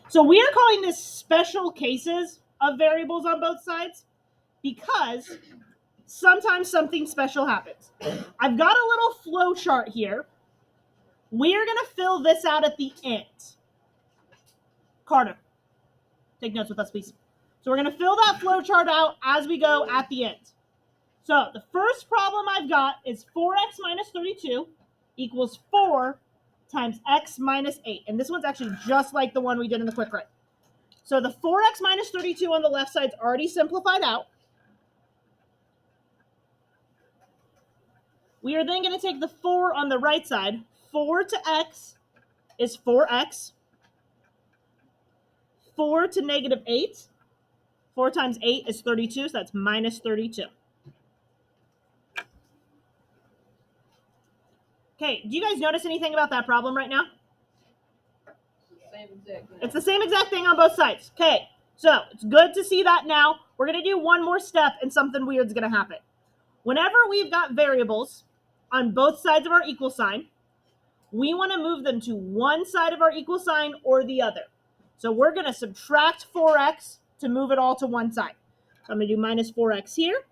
So we are calling this special cases of variables on both sides because sometimes something special happens. I've got a little flow chart here. We're going to fill this out at the end. Carter, take notes with us, please. So we're going to fill that flow chart out as we go at the end. So the first problem I've got is 4x minus 32 equals 4 times x minus 8. And this one's actually just like the one we did in the quick write. So the 4x minus 32 on the left side is already simplified out. We are then going to take the 4 on the right side. 4 to x is 4x. 4 to negative 8. 4 times 8 is 32, so that's minus 32. Okay, do you guys notice anything about that problem right now? It's the same exact thing on both sides. Okay, so it's good to see that now. We're going to do one more step and something weird's going to happen. Whenever we've got variables on both sides of our equal sign, we want to move them to one side of our equal sign or the other. So we're going to subtract 4x to move it all to one side. So I'm going to do minus 4x here,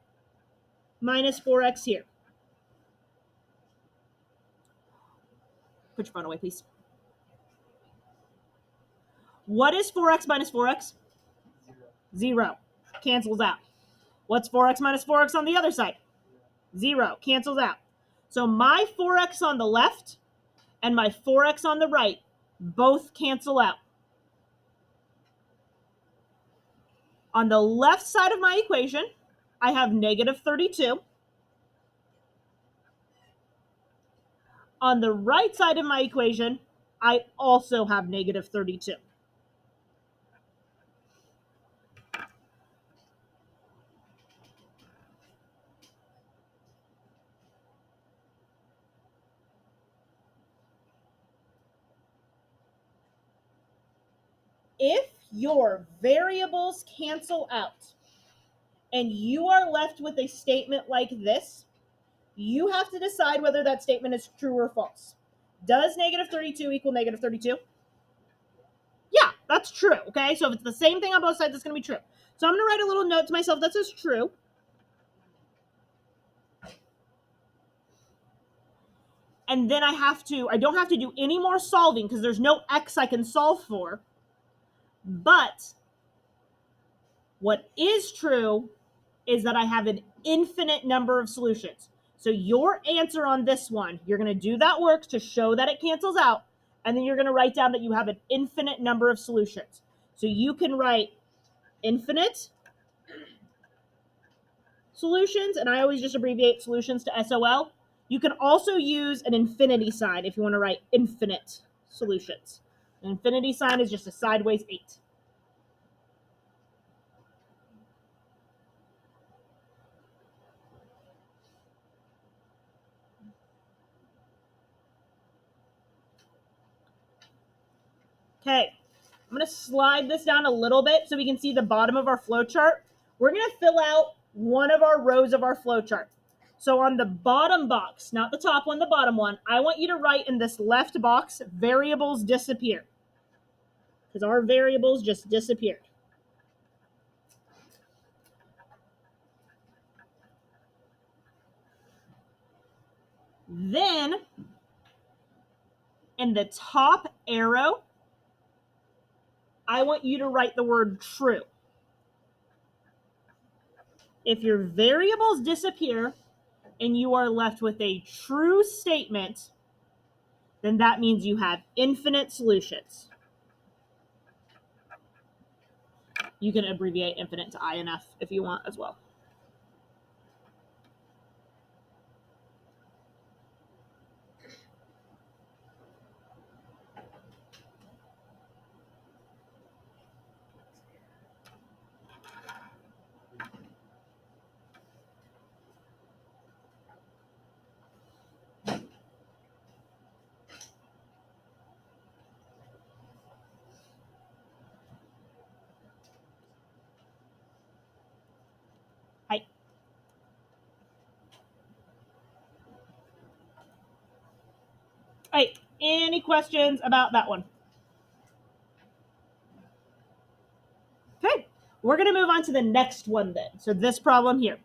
minus 4x here. Put your phone away, please. What is 4x minus 4x? 0. Cancels out. What's 4x minus 4x on the other side? 0. Cancels out. So my 4x on the left and my 4x on the right both cancel out. On the left side of my equation, I have negative 32. On the right side of my equation, I also have negative 32. If your variables cancel out and you are left with a statement like this, you have to decide whether that statement is true or false. Does negative 32 equal negative 32? Yeah, that's true, okay? So if it's the same thing on both sides, it's going to be true. So I'm going to write a little note to myself that says true. And then I don't have to do any more solving because there's no x I can solve for. But what is true is that I have an infinite number of solutions. So your answer on this one, you're going to do that work to show that it cancels out, and then you're going to write down that you have an infinite number of solutions. So you can write infinite solutions, and I always just abbreviate solutions to SOL. You can also use an infinity sign if you want to write infinite solutions. An infinity sign is just a sideways 8. Okay, I'm going to slide this down a little bit so we can see the bottom of our flow chart. We're going to fill out one of our rows of our flow chart. So on the bottom box, not the top one, the bottom one, I want you to write in this left box, variables disappear. Because our variables just disappeared. Then, in the top arrow, I want you to write the word true. If your variables disappear and you are left with a true statement, then that means you have infinite solutions. You can abbreviate infinite to INF if you want as well. Hi. All right, any questions about that one? We're going to move on to the next one then. So this problem here.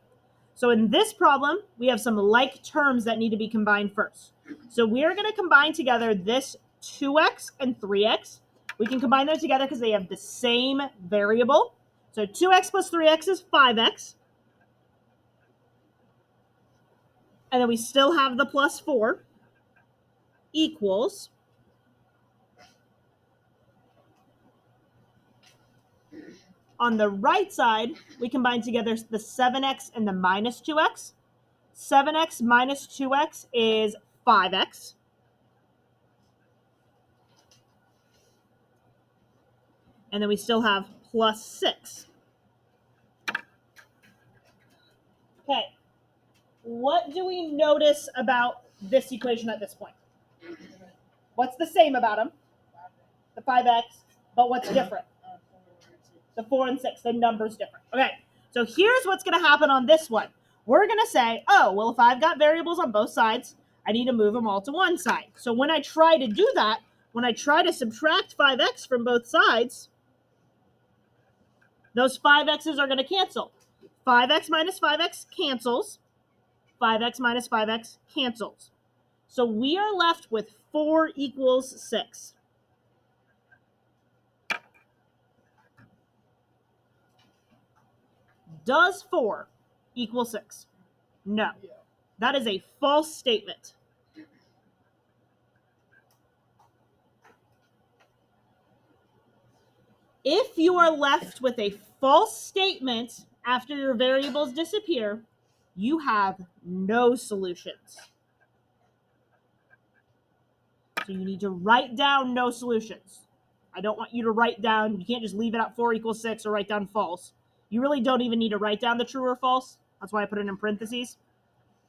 So in this problem, we have some like terms that need to be combined first. So we're going to combine together this 2x and 3x. We can combine them together because they have the same variable. So 2x plus 3x is 5x. And then we still have the plus 4 equals. On the right side, we combine together the 7x and the minus 2x. 7x minus 2x is 5x. And then we still have plus 6. Okay. What do we notice about this equation at this point? What's the same about them? The 5x, but what's different? The 4 and 6, the number's different. Okay, so here's what's going to happen on this one. We're going to say, oh, well, if I've got variables on both sides, I need to move them all to one side. So when I try to do that, when I try to subtract 5x from both sides, those 5x's are going to cancel. 5x minus 5x cancels. 5x minus 5x cancels. So we are left with 4 equals 6. Does 4 equal 6? No. That is a false statement. If you are left with a false statement after your variables disappear, you have no solutions. So you need to write down no solutions. I don't want you to write down, you can't just leave it at 4 equals 6 or write down false. You really don't even need to write down the true or false. That's why I put it in parentheses.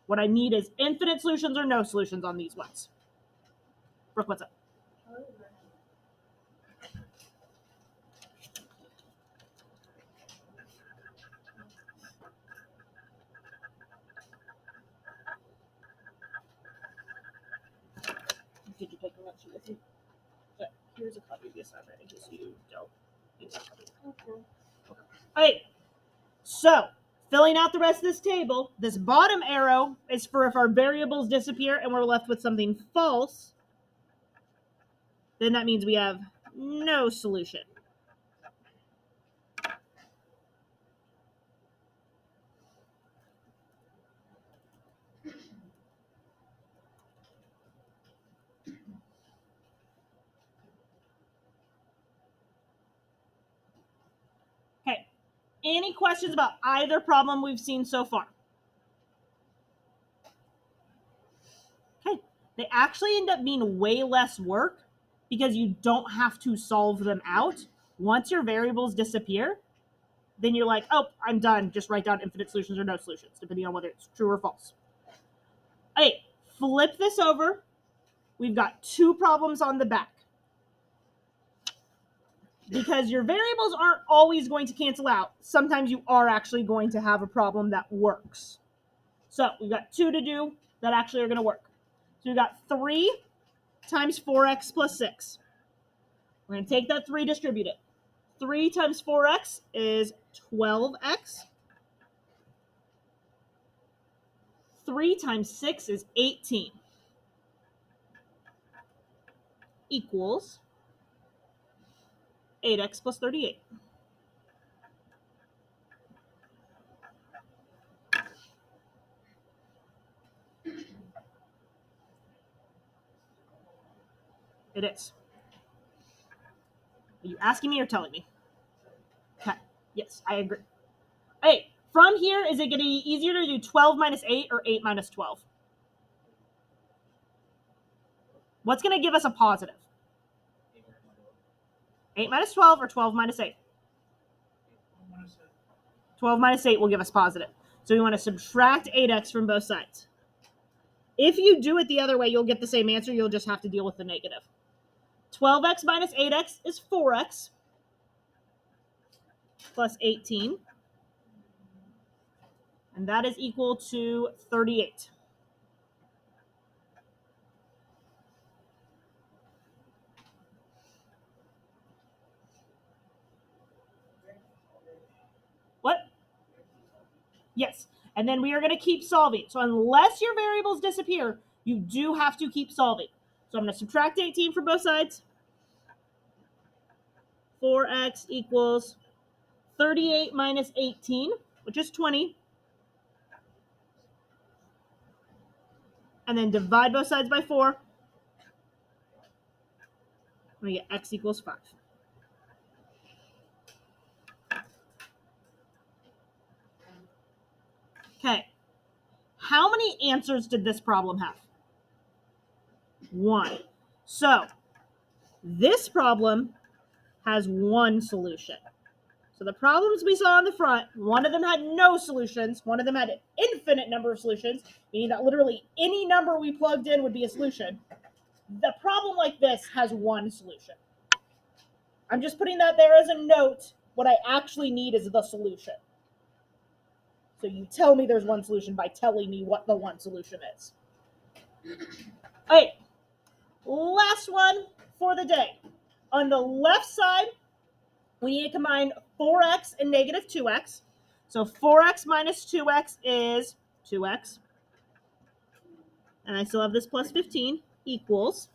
What I need is infinite solutions or no solutions on these ones. Brooke, what's up? Did you take the lecture with you? Okay, here's a copy of the assignment in case you don't need that copy. Okay. All right. So, filling out the rest of this table, this bottom arrow is for if our variables disappear and we're left with something false, then that means we have no solution. Okay. Any questions about either problem we've seen so far? Okay. They actually end up being way less work because you don't have to solve them out. Once your variables disappear, then you're like, oh, I'm done. Just write down infinite solutions or no solutions, depending on whether it's true or false. Okay, flip this over. We've got 2 problems on the back. Because your variables aren't always going to cancel out. Sometimes you are actually going to have a problem that works. So we've got 2 to do that actually are going to work. So we've got 3 times 4x plus 6. We're going to take that 3, distribute it. 3 times 4x is 12x. 3 times 6 is 18. Equals 8x plus 38. It is. Are you asking me or telling me? Okay. Yes, I agree. Hey, from here, is it going to be easier to do 12 minus 8 or 8 minus 12? What's going to give us a positive? 8 minus 12 or 12 minus 8? 12 minus 8 will give us positive. So we want to subtract 8x from both sides. If you do it the other way, you'll get the same answer. You'll just have to deal with the negative. 12x minus 8x is 4x plus 18. And that is equal to 38. Yes. And then we are going to keep solving. So unless your variables disappear, you do have to keep solving. So I'm going to subtract 18 from both sides. 4x equals 38 minus 18, which is 20. And then divide both sides by 4. We get x equals 5. Okay. How many answers did this problem have? 1. So this problem has 1 solution. So the problems we saw on the front, one of them had no solutions. One of them had an infinite number of solutions, meaning that literally any number we plugged in would be a solution. The problem like this has 1 solution. I'm just putting that there as a note. What I actually need is the solution. So you tell me there's 1 solution by telling me what the 1 solution is. All right, last one for the day. On the left side, we need to combine 4x and negative 2x. So 4x minus 2x is 2x. And I still have this plus 15 equals.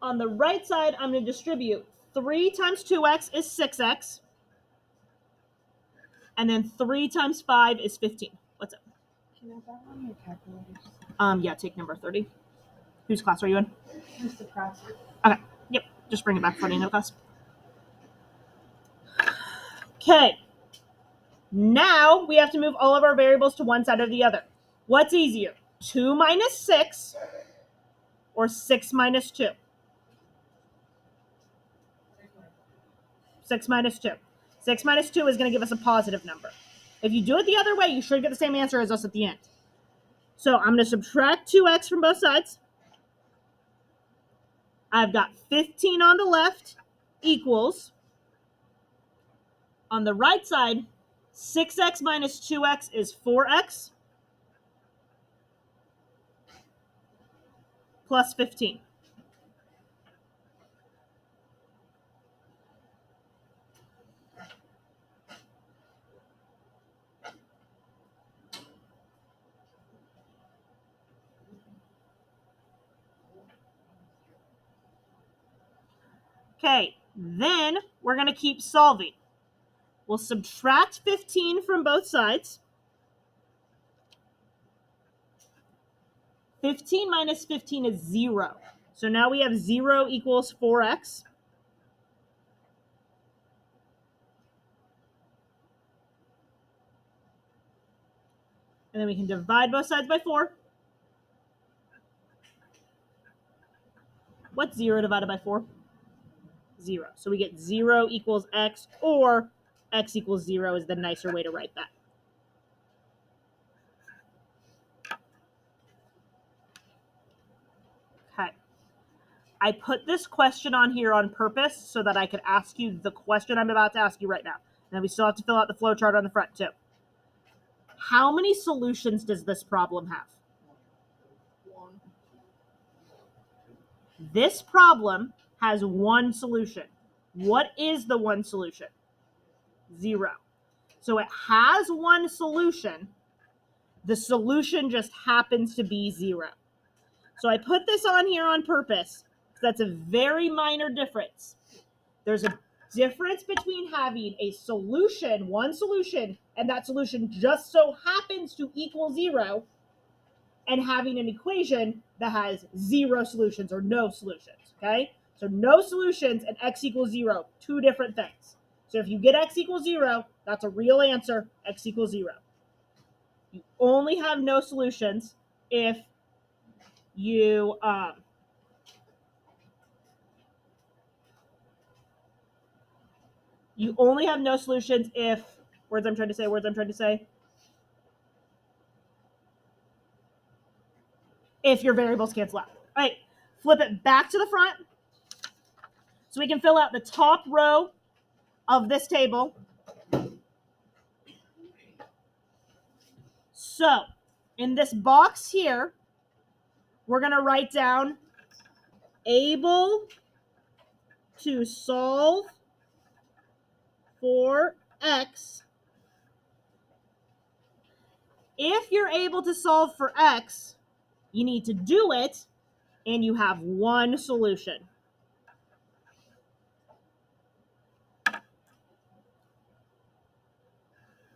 On the right side, I'm going to distribute 3 times 2x is 6x. And then 3 times 5 is 15. What's up? Can I borrow one of your calculators? Yeah, take number 30. Whose class are you in? Mr. Cross. Okay. Yep. Just bring it back for the note class. Okay. Now we have to move all of our variables to one side or the other. What's easier? 2 minus 6 or 6 minus 2? 6 minus 2. 6 minus 2 is going to give us a positive number. If you do it the other way, you should get the same answer as us at the end. So I'm going to subtract 2x from both sides. I've got 15 on the left equals, on the right side, 6x minus 2x is 4x plus 15. Okay, then we're going to keep solving. We'll subtract 15 from both sides. 15 minus 15 is 0. So now we have 0 equals 4x. And then we can divide both sides by 4. What's 0 divided by 4? 0. So we get 0 equals x, or x equals 0 is the nicer way to write that. Okay. I put this question on here on purpose so that I could ask you the question I'm about to ask you right now. And then we still have to fill out the flowchart on the front too. How many solutions does this problem have? 1. This problem has 1 solution. What is the 1 solution? 0. So it has 1 solution. The solution just happens to be 0. So I put this on here on purpose. That's a very minor difference. There's a difference between having a solution, 1 solution, and that solution just so happens to equal 0, and having an equation that has 0 solutions or no solutions, okay? So no solutions and x equals 0, 2 different things. So if you get x equals 0, that's a real answer, x equals 0. You only have no solutions if you only have no solutions if, words I'm trying to say, if your variables cancel out. All right, flip it back to the front so we can fill out the top row of this table. So in this box here, we're going to write down able to solve for x. If you're able to solve for x, you need to do it, and you have one solution.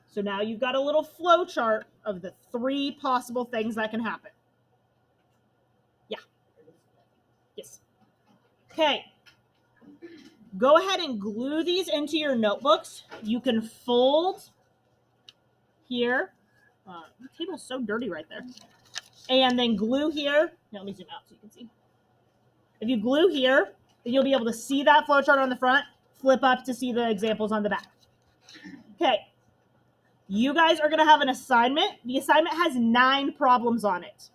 So now you've got a little flow chart of the 3 possible things that can happen. Yeah. Yes. Okay. Go ahead and glue these into your notebooks. You can fold here. The table's so dirty right there. And then glue here. Now let me zoom out so you can see. If you glue here, then you'll be able to see that flowchart on the front, flip up to see the examples on the back. Okay. You guys are going to have an assignment. The assignment has 9 problems on it.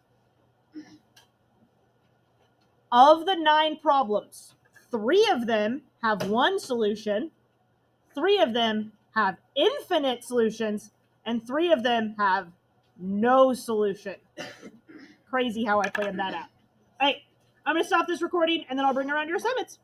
Of the 9 problems, 3 of them have one solution, 3 of them have infinite solutions, and 3 of them have no solution. Crazy how I planned that out. All right, I'm going to stop this recording, and then I'll bring around your assignments.